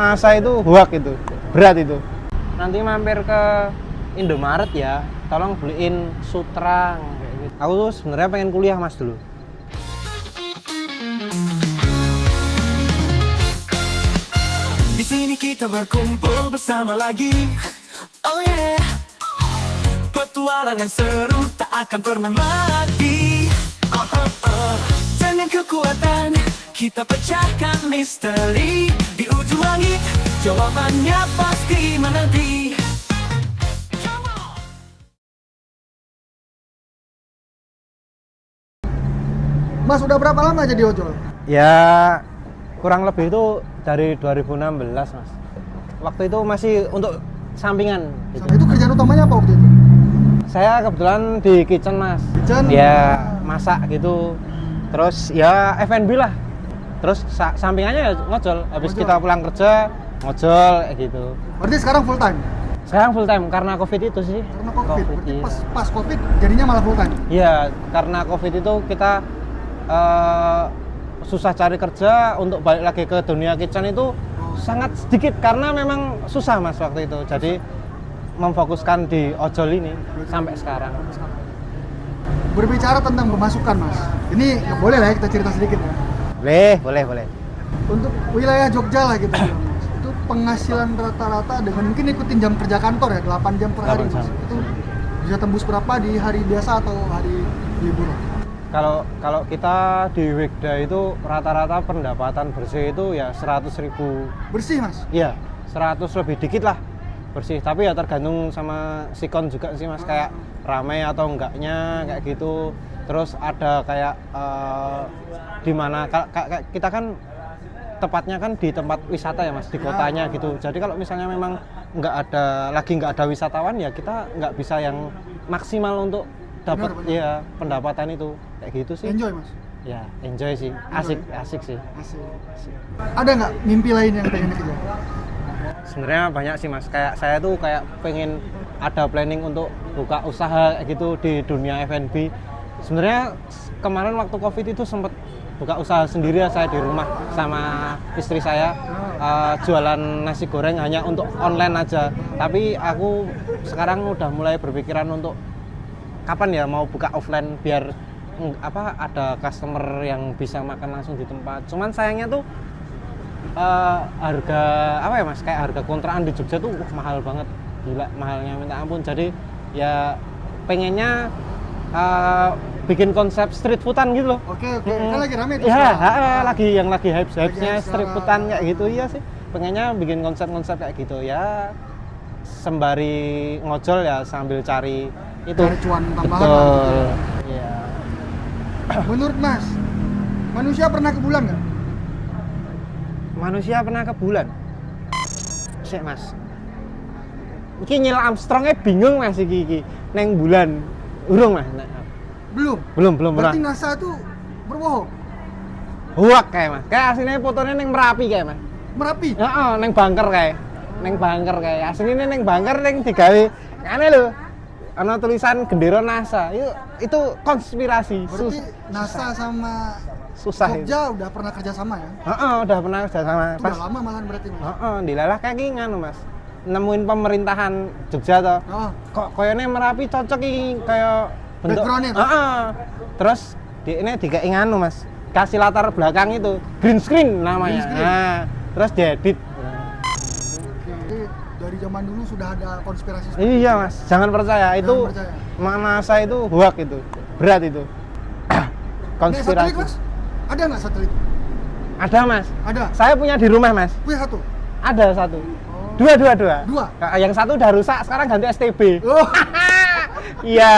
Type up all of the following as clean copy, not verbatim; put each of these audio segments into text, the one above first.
Masa itu hoak itu, berat itu. Nanti mampir ke Indomaret ya, tolong beliin Sutra. Aku tuh sebenarnya pengen kuliah mas dulu. Di sini kita berkumpul bersama lagi. Oh yeah. Petualangan seru tak akan pernah mati. Dengan kekuatan kita pecahkan misteri. Di ujung langit jawabannya pasti menanti. Mas udah berapa lama jadi ojol? Ya kurang lebih itu dari 2016 mas. Waktu itu masih untuk sampingan. Gitu. Itu kerjaan utamanya apa waktu itu? Saya kebetulan di kitchen mas. Kitchen? Ya masak gitu. Terus ya F&B lah. Terus sampingannya ya ngojol. Habis Ngojol. kita pulang kerja ngojol kayak gitu. Berarti sekarang full time? Sekarang full time karena COVID itu sih. Karena COVID, berarti iya. pas COVID jadinya malah full time? Iya, karena COVID itu kita susah cari kerja, untuk balik lagi ke dunia kitchen itu sangat sedikit karena memang susah mas waktu itu. Jadi memfokuskan di ojol ini sampai sekarang. Berbicara tentang pemasukan mas, ini ya boleh lah ya kita cerita sedikit ya. Boleh. Untuk wilayah Jogja lah gitu bilang, mas. Itu penghasilan rata-rata dengan mungkin ikutin jam kerja kantor ya, 8 jam per hari 8 jam. mas. Itu bisa tembus berapa di hari biasa atau hari libur? Kalau kita di weekday itu rata-rata pendapatan bersih itu ya 100.000. Bersih mas? Iya, 100 lebih dikit lah bersih. Tapi ya tergantung sama sikon juga sih mas, kayak ramai atau enggaknya kayak gitu. Terus ada kayak di mana kita kan tepatnya kan di tempat wisata ya mas, di kotanya gitu. Jadi kalau misalnya memang nggak ada wisatawan ya kita nggak bisa yang maksimal untuk dapat ya pendapatan itu kayak gitu sih. Enjoy mas? Ya enjoy sih, asik sih. Asik. Ada nggak mimpi lain yang pengen dikejar? Sebenarnya banyak sih mas, kayak saya tuh kayak pengen ada planning untuk buka usaha kayak gitu di dunia F&B. Sebenarnya kemarin waktu COVID itu sempat buka usaha sendiri ya, saya di rumah sama istri saya, jualan nasi goreng hanya untuk online aja. Tapi aku sekarang udah mulai berpikiran untuk kapan ya mau buka offline biar ada customer yang bisa makan langsung di tempat. Cuman sayangnya tuh harga apa ya mas, kayak harga kontrakan di Jogja tuh mahal banget, gila mahalnya minta ampun. Jadi ya pengennya bikin konsep street foodan gitu loh. Oke. Kan lagi rame tuh. Ya, lagi hype-nya street foodan kayak gitu. Iya sih, pengennya bikin konsep-konsep kayak gitu ya, sembari ngojol ya sambil cari itu. Cari cuan tambahan. Betul. Iya. Menurut mas, manusia pernah ke bulan nggak? Manusia pernah ke bulan? Sik mas, iki Neil Armstrongnya bingung mas iki neng bulan. Urung mas? Belum pernah. Berarti NASA tuh berbohong? Hoak kayak mas, kayak aslinya fotonya neng Merapi kayak mas. Merapi? Neng bunker kayak. Aslinya neng bunker neng digawe aneh lho. Ana tulisan gendera NASA. Itu konspirasi. Berarti NASA sama susah Jogja udah pernah kerja sama ya? udah pernah kerja sama. Itu udah lama malahan berarti mas? Dilalah kayak nganu mas, nemuin pemerintahan Jogja toh. Kok koyone Merapi cocok iki kayak bentuk backgroundnya terus ini dikai nganu mas, kasih latar belakang itu green screen namanya. Nah, terus diedit. Jadi dari zaman dulu sudah ada konspirasi seperti Iya mas, jangan percaya itu. Mana saya itu hoak itu, berat itu. Konspirasi. Satelit mas? Ada nggak satelit? Ada mas. Ada? Saya punya di rumah mas. Punya satu? Ada satu. Dua. Yang satu udah rusak, sekarang ganti STB. Oh. Iya.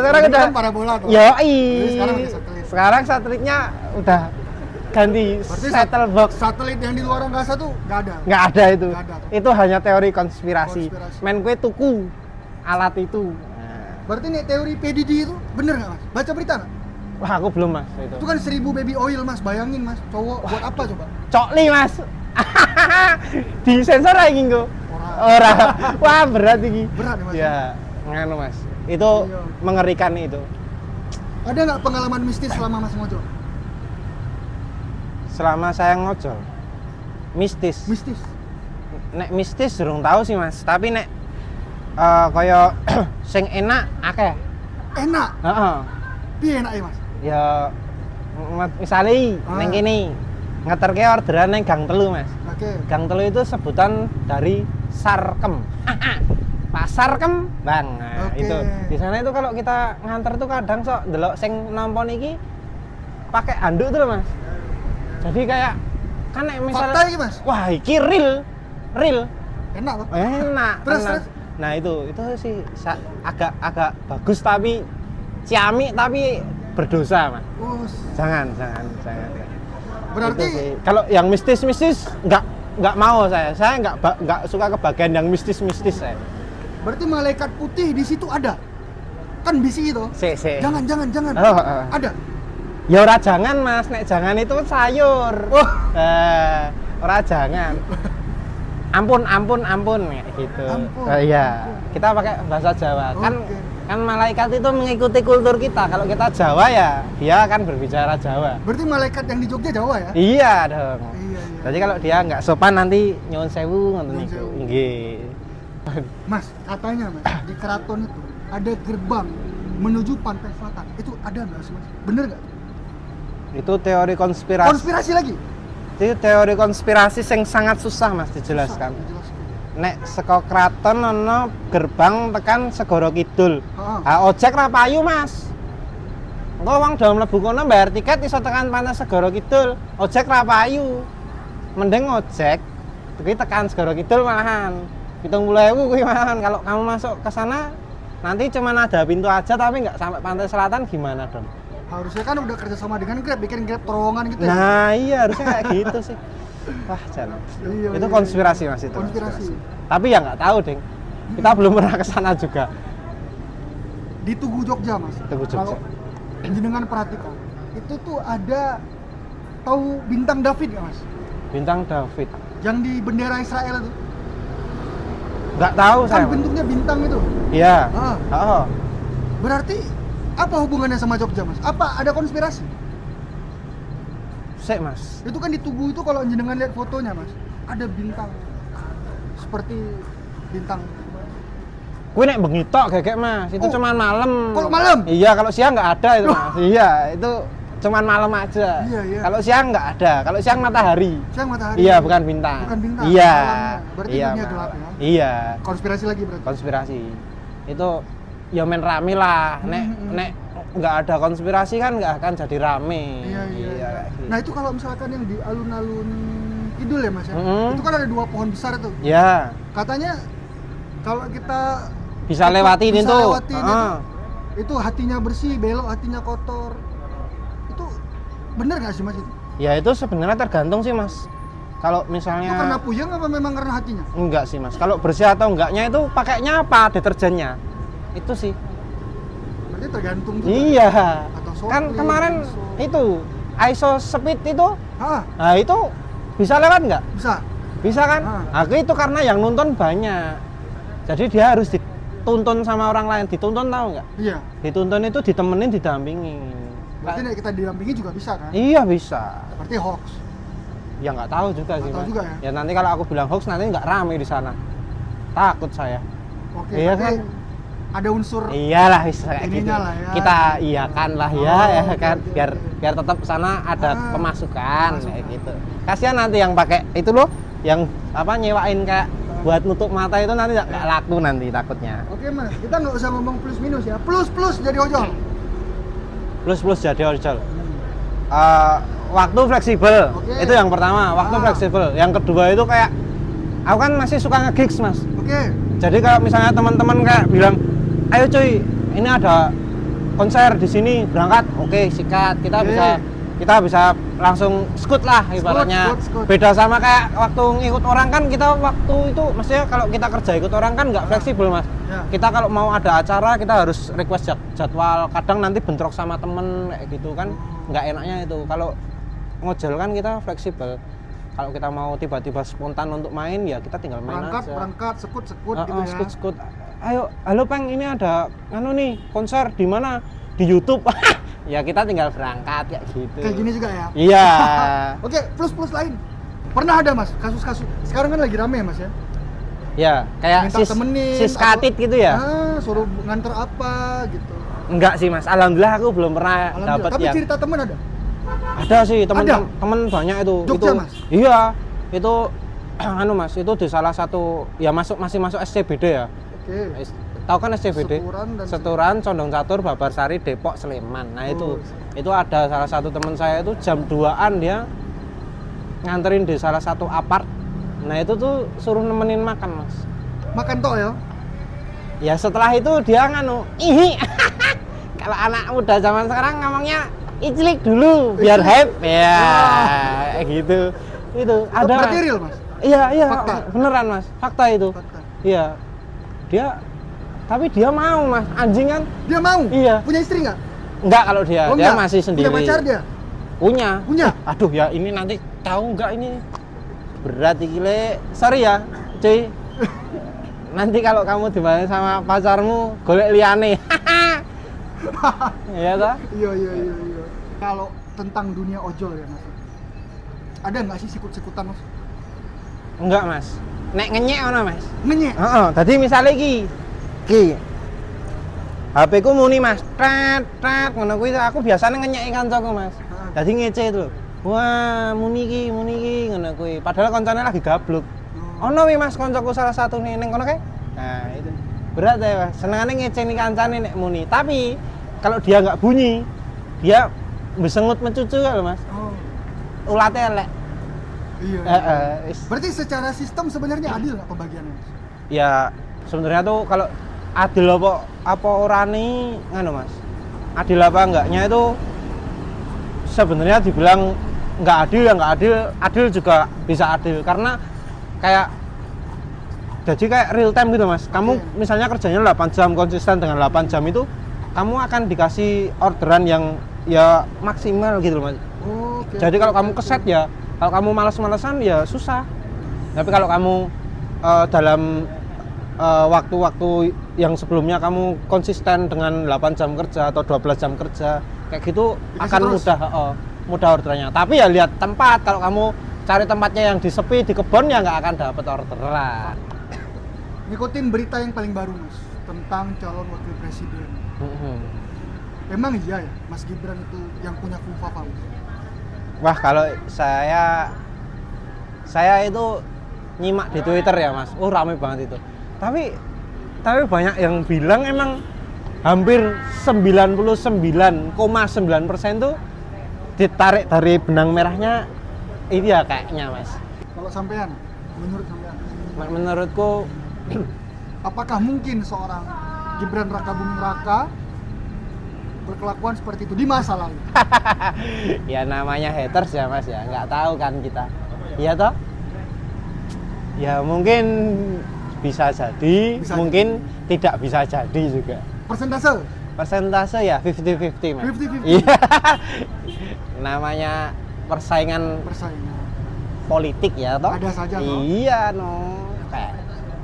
Sekarang udah kan parabola tuh. Yoi. Sekarang ada satelit. Sekarang satelitnya udah ganti. Berarti shuttle box. Satelit yang di luar angkasa tuh nggak ada? Nggak ada itu. Nggak ada. Itu hanya teori konspirasi. Men kue tuku alat itu. Berarti nih teori PDD itu bener nggak mas? Baca berita nggak? Wah aku belum mas itu. Itu kan 1000 baby oil mas, bayangin mas, cowok buat apa coba? Cokli mas. Di sensor lagi kok. Ora. Wah berat ini. Berat ya mas? Ya, nganu mas. Itu Iya. mengerikan itu. Ada nggak pengalaman mistis selama mas ngojol? Selama saya ngojol, mistis. Mistis. Nek mistis durung tahu sih Mas, tapi nek kaya sing enak akeh. Enak. Heeh. Piye enak ya, Mas? Ya misalnya neng kene ngeterke orderan neng Gang Telu Mas. Oke. Gang Telu itu sebutan dari Sarkem. Pasar Kembang. Nah, Oke. itu. Di sana itu kalau kita nganter tuh kadang sok ndelok sing nampa niki pakai handuk tuh loh, Mas. Jadi kayak kan nek misalnya Fakta iki, Mas. wah, iki real. Enak loh. Enak. Terus, enak. terus? Nah, itu sih agak bagus tapi ciamik tapi berdosa, Mas. Jangan. Berarti Itu sih. Kalau yang mistis-mistis nggak mau saya. Saya nggak suka kebagian yang mistis-mistis saya. berarti malaikat putih di situ ada. Kan bisi itu. Si. Jangan. Oh. Ada. Ya ora jangan Mas, nek jangan itu sayur. Oh. Ora jangan. Ampun kayak gitu. Ampun. Iya. Kita pakai bahasa Jawa. Oke. Kan malaikat itu mengikuti kultur kita. Kalau kita Jawa ya dia akan berbicara Jawa. Berarti malaikat yang di Jogja Jawa ya? Iya dong. Iya. Jadi kalau dia nggak sopan nanti nyuwun sewu ngoten Nyuwun niku. sewu. Nggih. Mas, katanya Mas, di keraton itu ada gerbang menuju pantai selatan. Itu ada nggak sih Mas? Bener nggak? Itu teori konspirasi. Konspirasi lagi? Itu teori konspirasi yang sangat susah Mas dijelaskan. Susah dijelaskan. Nek saka kraton ana gerbang tekan Segoro Kidul. Heeh. Ojek ra payu, Mas. Engko wong do mlebu kono bayar tiket iso tekan pantai Segoro Kidul. Ojek ra payu. Mending ojek kuwi tekan Segoro Kidul malahan. 70.000 kuwi malahan. Kalau kamu masuk ke sana nanti cuma ada pintu aja tapi nggak sampai pantai selatan gimana dong? Harusnya kan udah kerja sama dengan Grab, bikin Grab terowongan gitu ya. Nah, iya harusnya kayak gitu sih. Wah, jangan. Iya, Itu iya, konspirasi Mas itu. Konspirasi. Tapi ya nggak tahu, Ding. Kita belum pernah ke sana juga. Di Tugu Jogja, Mas. Tugu Jogja. Kalau jenengan perhatikan, itu tuh ada tahu bintang David nggak, Mas? Bintang David. Yang di bendera Israel itu. Nggak tahu Kan saya. Mas. bentuknya bintang itu. Iya. Ah, Oh. berarti apa hubungannya sama Jogja, Mas? Apa ada konspirasi? Sik, Mas. Itu kan di Tugu itu kalau jenengan lihat fotonya, Mas, ada bintang seperti bintang. Kuwi nek bengi tok gegek, Mas. Itu Oh. cuman malam. Kalau malam? Iya, kalau siang nggak ada itu, Mas. Iya, itu cuman malam aja. Iya, iya. Kalau siang nggak ada. Kalau siang matahari. Siang matahari. Iya, bukan bintang. Bukan bintang. Iya. Malamnya. Berarti Iya, dunia Mas. gelap ya. Iya. Konspirasi lagi berarti. Konspirasi. Itu ya men rame lah. Nek nggak ada konspirasi kan nggak akan jadi rame. Iya. kayak gitu. Nah, itu kalau misalkan yang di alun-alun kidul ya, Mas ya. Mm-mm. Itu kan ada 2 pohon besar itu. Ya, Katanya kalau kita bisa lewatin bisa itu. lewatin Heeh. itu hatinya bersih, belok hatinya kotor. Itu bener nggak sih, Mas itu? Ya itu sebenarnya tergantung sih, Mas. Kalau Itu misalnya karena puyeng apa memang karena hatinya? enggak sih, Mas. Kalau bersih atau enggaknya itu pakainya apa deterjennya. Itu sih. Berarti tergantung juga. Iya. Atau Kan sopir, kemarin ISO. itu ISO speed itu, Ah, nah itu bisa lewat nggak? bisa. Bisa kan? Ah. Aku itu karena yang nonton banyak. Jadi dia harus dituntun sama orang lain. Dituntun tahu nggak? Iya. Dituntun itu ditemenin, didampingin. Berarti nek kita didampingi juga bisa kan? Iya bisa. Berarti hoax. Ya nggak tahu juga Nggak sih. tahu Mas. juga ya? Nanti kalau aku bilang hoax nanti nggak rame di sana. Takut saya. Oke, Iya berarti kan? ada unsur Iyalah bisa kayak gitu. Ininya lah ya. Kita iyakan lah ya, Oh, ya oke, kan. oke, Biar oke. biar tetap sana ada Ah, pemasukan kayak pemasukan. gitu. Kasihan nanti yang pakai itu loh, yang apa nyewain kayak buat nutup mata itu nanti nggak laku nanti takutnya. Oke, Mas, kita nggak usah ngomong plus minus ya. Plus jadi ojol. Plus jadi ojol. Waktu fleksibel. Oke. Itu yang pertama, waktu Ah. fleksibel. Yang kedua itu kayak aku kan masih suka nge-gigs, Mas. Oke. Jadi kalau misalnya teman-teman kayak bilang, "Ayo cuy, ini ada konser di sini, berangkat." Oke, sikat. Kita bisa langsung skut lah ibaratnya. Skut. Beda sama kayak waktu ngikut orang kan kita waktu itu maksudnya kalau kita kerja ikut orang kan nggak fleksibel, Mas. Ya. Kita kalau mau ada acara kita harus request jadwal. Kadang nanti bentrok sama temen kayak gitu kan nggak enaknya itu. Kalau ngojol kan kita fleksibel. Kalau kita mau tiba-tiba spontan untuk main ya kita tinggal main aja. Berangkat, sekut gitu ya. Skut. Ayo, halo Peng, ini ada nih konser di mana? Di YouTube. Ya kita tinggal berangkat kayak gitu. Kayak gini juga ya. Iya. Oke, plus lain. Pernah ada mas kasus-kasus sekarang kan lagi rame ya mas ya? Ya, kayak Minta temenin, siskatit atau- gitu ya? suruh nganter apa gitu. Enggak sih mas, alhamdulillah aku belum pernah Alhamdulillah. dapat Tapi yang cerita temen ada? ada sih Ada? temen banyak itu. Jogja, itu, Mas? Iya, itu anu mas, itu di salah satu ya masih masuk SCBD ya. Oke. Tahu kan SCBD? Seturan dan Condong Catur, Babarsari, Depok, Sleman. Nah Oh. itu ada salah satu teman saya itu jam 2-an dia nganterin di salah satu apart. Nah itu tuh suruh nemenin makan mas. Makan tok ya? Ya setelah itu dia nganu, ihi. Kalau anak muda zaman sekarang ngomongnya iclik dulu biar hype. Ya, kayak gitu. Itu ada. Berarti real mas? Iya, Fakta? beneran mas, fakta itu. Fakta. Iya, tapi dia mau mas, anjing kan? Dia mau? Iya. Punya istri nggak? Enggak kalau dia, Oh, dia enggak? masih sendiri. Punya pacar dia? Punya. Punya? Aduh ya ini nanti tahu nggak ini berat iki le. Sorry ya, cuy. Nanti kalau kamu dibayar sama pacarmu, golek liane. Iya toh? Iya. Kalau tentang dunia ojol ya mas, ada nggak sih sikut-sikutan mas? Enggak mas. Nek ngenyek ono mas. Ngenyek? Heeh, tadi misalnya iki HP ku muni mas, tet ngono kuwi aku biasanya ngenyeki kancaku mas. Heeh. Jadi ngece itu. Wah, muni iki ngono kuwi. Padahal kancane lagi gabluk. Ono wi mas kancaku salah satu nih ning kono kae. Nah, itu. Berat ya mas. Senengane ngeceni kancane nek muni. Tapi kalau dia nggak bunyi, dia besengut mencucu kalau mas. Oh, Ulate elek. iya. Berarti secara sistem sebenarnya adil nggak pembagiannya mas? Ya sebenarnya tuh kalau adil apa orani nganu mas, adil apa enggaknya itu sebenarnya dibilang nggak adil ya nggak adil, adil juga bisa adil karena kayak jadi kayak real time gitu mas. Kamu misalnya kerjanya 8 jam konsisten dengan 8 jam itu kamu akan dikasih orderan yang ya maksimal gitu loh mas. Oh, oke. Jadi kalau kamu keset ya, kalau kamu malas-malasan ya susah. Tapi kalau kamu dalam waktu-waktu yang sebelumnya kamu konsisten dengan 8 jam kerja atau 12 jam kerja, kayak gitu Dikasih akan terus? mudah orderannya. Tapi ya lihat tempat, kalau kamu cari tempatnya yang di sepi, di kebun ya nggak akan dapat orderan. Ngikutin berita yang paling baru mas tentang calon wakil presiden. Emang iya ya Mas Gibran itu yang punya Fufafa? Wah kalau saya itu nyimak di Twitter ya mas, rame banget itu. Tapi banyak yang bilang emang hampir 99,9% tuh ditarik dari benang merahnya itu ya kayaknya mas. Kalau sampean, menurut sampean, Menurutku apakah mungkin seorang Gibran Raka Buming Raka berkelakuan seperti itu di masa lalu? ya namanya haters ya mas ya, nggak tahu kan kita. Iya toh? Ya mungkin bisa jadi, mungkin tidak bisa jadi juga. Persentase ya 50-50 mas. 50-50? Iya. Namanya persaingan politik ya toh? Ada saja toh? Iya no.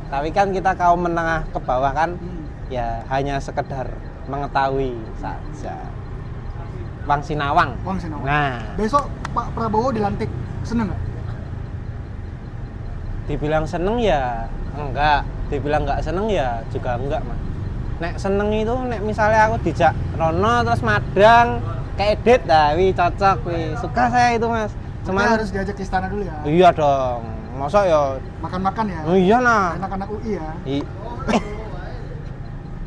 Tapi kan kita kaum menengah ke bawah kan ya hanya sekedar mengetahui saja. Wang Sinawang. Nah, besok Pak Prabowo dilantik, seneng nggak? dibilang seneng ya enggak, dibilang nggak seneng ya juga enggak mas. Nek seneng itu nek misalnya aku dijak Rono terus Madang kayak Edit dah, cocok suka saya itu mas. Cuman harus diajak ke istana dulu ya. Iya dong, masa ya makan-makan ya. Oh iya nah, anak-anak UI ya.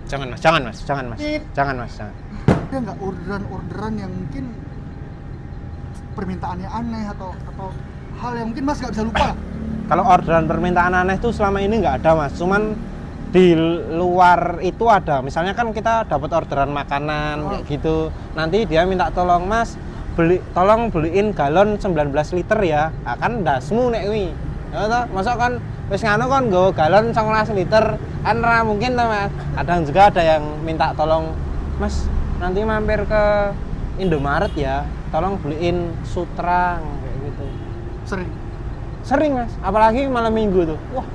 Jangan mas. Ada nggak orderan yang mungkin permintaannya aneh atau hal yang mungkin mas nggak bisa lupa? Kalau orderan permintaan aneh itu selama ini nggak ada mas, cuman di luar itu ada. Misalnya kan kita dapat orderan makanan kayak gitu, nanti dia minta tolong mas tolong beliin galon 19 liter ya. Nah, kan dasmu nek kuwi. Ya toh, masa kan wis ngono kan nggo galon 19 liter kan ora mungkin toh mas. Kadang juga ada yang minta tolong mas nanti mampir ke Indomaret ya, tolong beliin sutrang kayak gitu. Sering mas, apalagi malam minggu tuh. Wah,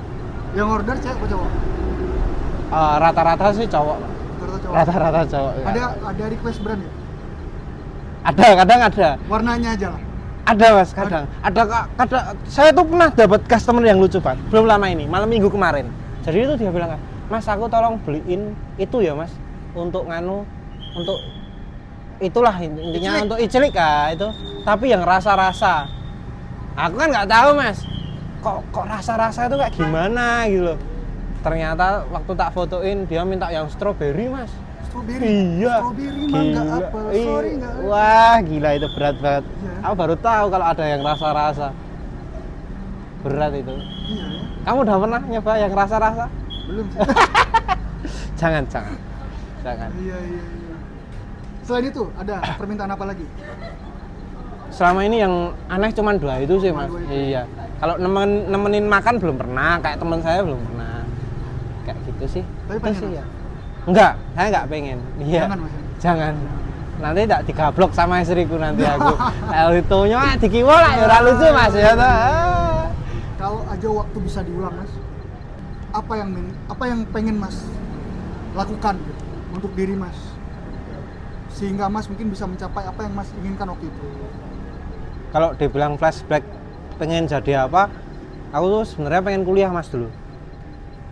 yang order cewek apa cowok? Rata-rata sih cowok. Rata-rata cowok. Ada request brand ya? Ada, kadang ada. Warnanya aja lah. Ada mas, kadang kadang saya tuh pernah dapat customer yang lucu banget belum lama ini, malam minggu kemarin. Jadi itu dia bilang, mas aku tolong beliin itu ya mas, untuk untuk itulah intinya Icilik. untuk icilik itu, tapi yang rasa-rasa. Aku kan nggak tahu mas, kok rasa-rasa itu kayak gimana gitu loh. Ternyata waktu tak fotoin dia minta yang strawberry mas. Strawberry. Iya. Strawberry, mangga, Gila. apel. Ih, Sorry enggak. wah gila itu berat banget. Iya. Aku baru tahu kalau ada yang rasa-rasa. Berat itu. Iya ya. Kamu udah pernah nyoba yang rasa-rasa? Belum sih. Jangan. Iya. Selain itu ada permintaan apa lagi? Selama ini yang aneh cuman 2 itu sih Cuma mas. 2 itu. Iya. Kalau nemenin makan belum pernah, kayak teman saya belum pernah. Kayak gitu sih. Tapi Itu pengen, sih Mas? ya. Enggak, saya enggak pengen. Iya. Jangan, Mas. Jangan. Nanti tak digablok sama istriku nanti aku. Kalau itunya dikiwol lah ya ora lucu mas ya toh. Kalau aja waktu bisa diulang mas, apa yang pengen mas lakukan gitu, untuk diri mas, sehingga mas mungkin bisa mencapai apa yang mas inginkan waktu itu? Kalau dibilang flashback pengen jadi apa, aku tuh sebenarnya pengen kuliah mas dulu.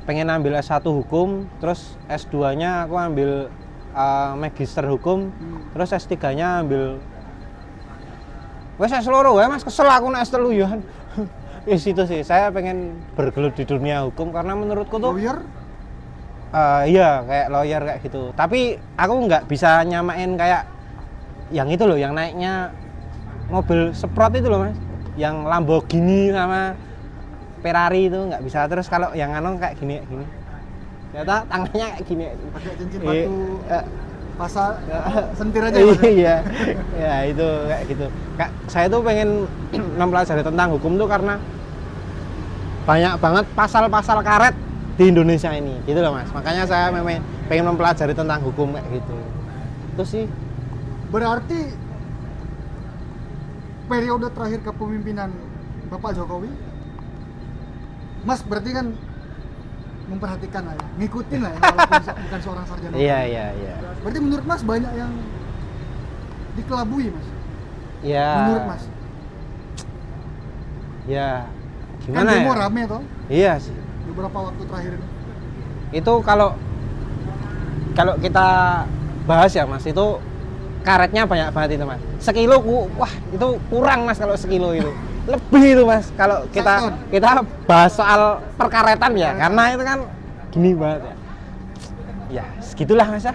Pengen ambil S1 hukum, terus S2-nya aku ambil magister hukum, terus S3-nya ambil wes seluruh ya mas, kesel aku nek S3 ya. Wis itu sih, saya pengen bergelut di dunia hukum karena menurutku tuh Lawyer? iya kayak lawyer kayak gitu. Tapi aku nggak bisa nyamain kayak yang itu loh, yang naiknya mobil Sprott itu loh mas, yang Lamborghini sama Ferrari itu nggak bisa. Terus kalau yang kayak gini, ternyata tangannya kayak gini. Pakai cincin Iya, batu pasal sentir aja mas ya? iya, ya itu kayak gitu. Saya tuh pengen mempelajari tentang hukum tuh karena banyak banget pasal-pasal karet di Indonesia ini, gitu loh mas. Makanya saya memang pengen mempelajari tentang hukum kayak gitu. Itu sih. Berarti periode terakhir kepemimpinan Bapak Jokowi, mas berarti kan memperhatikan lah ya, ngikutin lah ya, walaupun bukan seorang sarjana. Iya. Berarti menurut mas banyak yang dikelabui mas? Iya. Menurut mas? Ya, Kan gimana demo ya? rame toh Iya sih. beberapa waktu terakhir ini. Itu kalau kita bahas ya mas, itu karetnya banyak banget itu mas. Sekilo wah itu kurang mas kalau sekilo itu. Lebih itu mas kalau kita bahas soal perkaretan ya, karena itu kan gini banget ya. Ya segitulah mas ya.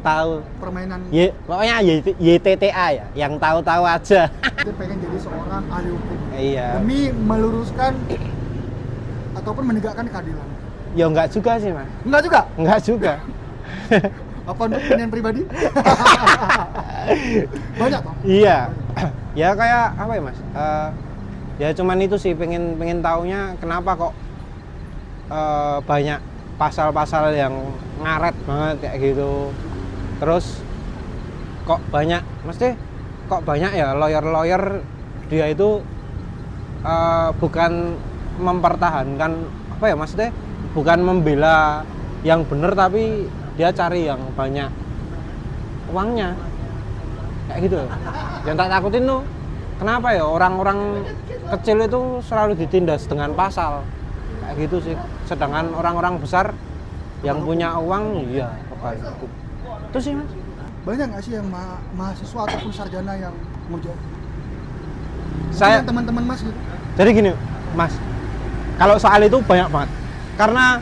Tahu. Permainan Pokoknya YTTA ya, yang tahu-tahu aja. dia pengen jadi seorang ahli hukum Iya. demi meluruskan ataupun menegakkan keadilan. Ya enggak juga sih mas. Enggak juga? Enggak juga. Apa untuk kepentingan pribadi? Banyak toh? Iya. Ya kayak apa ya mas? Ya cuman itu sih, pengen taunya kenapa kok banyak pasal-pasal yang ngaret banget kayak gitu. Terus kok banyak, mesti kok banyak ya lawyer dia itu bukan mempertahankan apa ya maksudnya, bukan membela yang benar tapi dia cari yang banyak uangnya kayak gitu. Yang tak takutin tuh kenapa ya orang-orang kecil itu selalu ditindas dengan pasal kayak gitu sih, sedangkan orang-orang besar yang punya uang iya pakai hukum. Itu sih mas. Banyak nggak sih yang mahasiswa ataupun sarjana yang ngejok? Saya teman-teman mas gitu. jadi gini mas, kalau soal itu banyak banget karena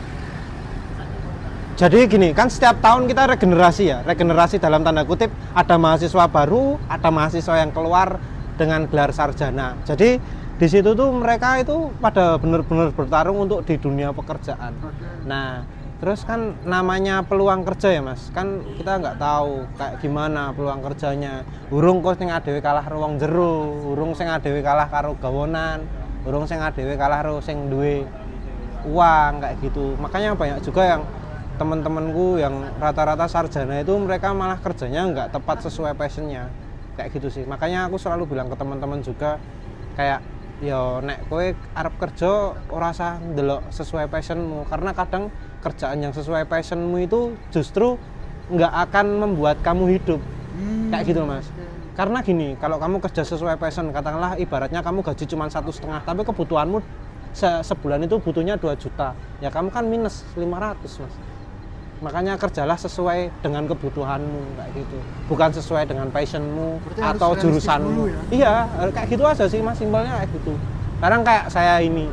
jadi gini kan, setiap tahun kita regenerasi dalam tanda kutip, ada mahasiswa baru, ada mahasiswa yang keluar dengan gelar sarjana. Jadi di situ tuh mereka itu pada benar-benar bertarung untuk di dunia pekerjaan. Nah terus kan namanya peluang kerja ya mas, kan kita nggak tahu kayak gimana peluang kerjanya. Urung kok sing adewe kalah ruang jero, urung sing adewe kalah karo gawonan, urung sing adewe kalah karo sing duwe uang kayak gitu. Makanya banyak juga yang teman-temanku yang rata-rata sarjana itu mereka malah kerjanya nggak tepat sesuai passionnya kayak gitu sih. Makanya aku selalu bilang ke teman-teman juga kayak yo nek kowe arep kerja ora usah ndelok sesuai passionmu, karena kadang kerjaan yang sesuai passionmu itu justru nggak akan membuat kamu hidup kayak gitu mas. Karena gini, kalau kamu kerja sesuai passion, katakanlah ibaratnya kamu gaji cuma 1,5, tapi kebutuhanmu sebulan itu butuhnya 2 juta, ya kamu kan minus 500 mas. Makanya kerjalah sesuai dengan kebutuhanmu kayak gitu, bukan sesuai dengan passionmu Berarti harus atau realistis jurusanmu. dulu ya? Iya, kayak gitu aja sih mas, simpelnya kayak gitu. Sekarang kayak saya ini,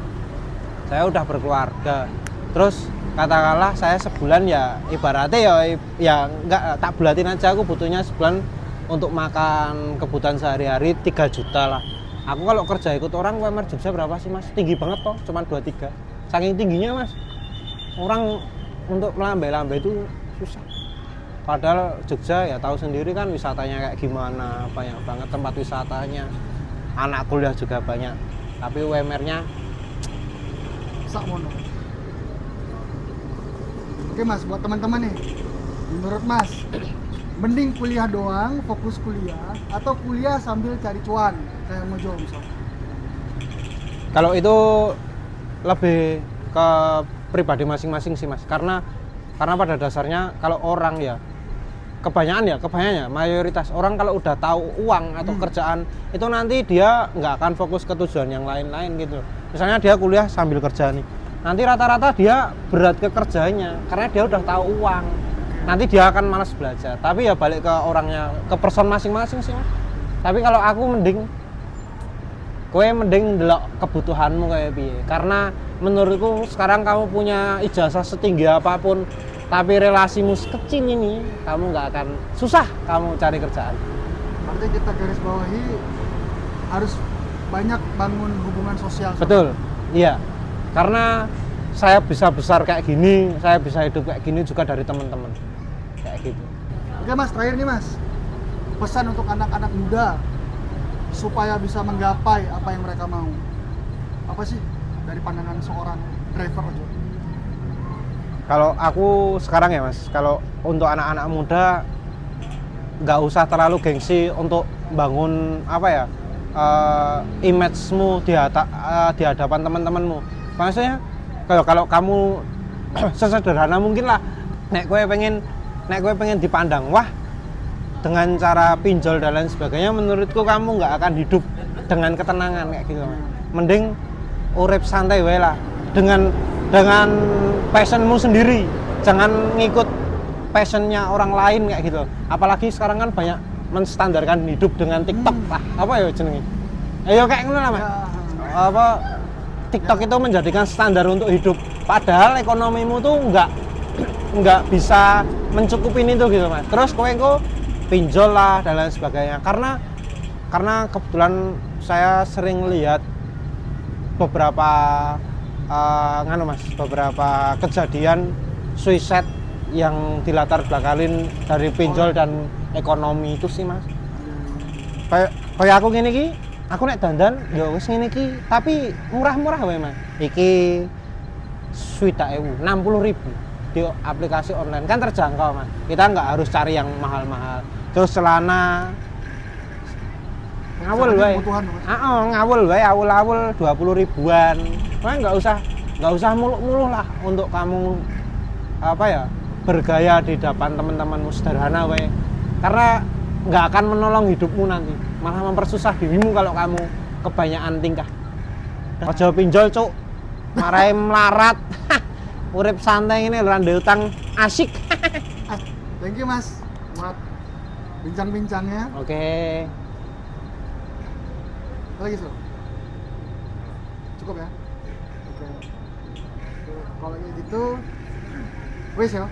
saya udah berkeluarga, terus katakanlah saya sebulan ya ibaratnya ya nggak tak bulatin aja, aku butuhnya sebulan untuk makan kebutuhan sehari-hari 3 juta lah. Aku kalau kerja ikut orang UMR Jogja berapa sih mas? Tinggi banget toh, cuma 23. Saking tingginya mas, orang untuk melambai-lambai itu susah. Padahal Jogja ya tahu sendiri kan wisatanya kayak gimana, banyak banget tempat wisatanya. Anak kuliah juga banyak, tapi UMR-nya sak mono. Oke mas, buat teman-teman nih, menurut mas, mending kuliah doang, fokus kuliah, atau kuliah sambil cari cuan kayak Mojo misalnya? kalau itu lebih ke pribadi masing-masing sih mas, karena pada dasarnya kalau orang ya kebanyakan mayoritas orang kalau udah tahu uang atau kerjaan itu nanti dia nggak akan fokus ke tujuan yang lain-lain gitu. Misalnya dia kuliah sambil kerja nih, nanti rata-rata dia berat ke kerjanya karena dia udah tahu uang, nanti dia akan malas belajar. Tapi ya balik ke orangnya, ke person masing-masing sih mas. Tapi kalau aku mending ndelok kebutuhanmu kayak piye. Karena menurutku sekarang kamu punya ijazah setinggi apapun, tapi relasimu sekecil ini, kamu nggak akan susah kamu cari kerjaan. Artinya kita garis bawahi harus banyak bangun hubungan sosial. Betul, iya. Karena saya bisa besar kayak gini, saya bisa hidup kayak gini juga dari teman-teman. Kayak gitu. Oke mas, terakhir nih mas, pesan untuk anak-anak muda supaya bisa menggapai apa yang mereka mau. Apa sih dari pandangan seorang driver aja? Kalau aku sekarang ya mas, kalau untuk anak-anak muda nggak usah terlalu gengsi untuk bangun apa ya, image-mu di hadapan teman-temanmu. Maksudnya kalau kamu sesederhana mungkin lah, nek gue pengen dipandang wah dengan cara pinjol dan lain sebagainya, menurutku kamu nggak akan hidup dengan ketenangan kayak gitu. Mending urip santai wae lah dengan passionmu sendiri, jangan ngikut passionnya orang lain kayak gitu. Apalagi sekarang kan banyak menstandarkan hidup dengan TikTok lah, apa ya jenenge, ayo kayak ngono lah mas. Apa TikTok itu menjadikan standar untuk hidup, padahal ekonomimu tuh nggak bisa mencukupin itu gitu mas. Terus kowe pinjol lah dan lain sebagainya, karena kebetulan saya sering lihat beberapa beberapa kejadian suicide yang dilatar belakalin dari pinjol dan ekonomi itu sih mas. Kayak aku gini ki, aku nek dandan ya wis ngene iki, tapi murah-murah wae mas. Iki 60.000 di aplikasi online kan terjangkau mas. Kita nggak harus cari yang mahal-mahal. Terus celana ngawul wae. Ngawul wae awul-awul 20 ribuan. Makanya nggak usah muluk-muluk lah untuk kamu apa ya, bergaya di depan teman-temanmu, sederhana wae. Karena nggak akan menolong hidupmu nanti, malah mempersusah dirimu kalau kamu kebanyakan tingkah. Aja pinjol cuk, marahin melarat. Urip santai ini randa utang asik. Thank you mas buat bincang-bincangnya. Oke. Apa lagi Sul? Cukup ya? Oke. Kalau kayak gitu wes ya.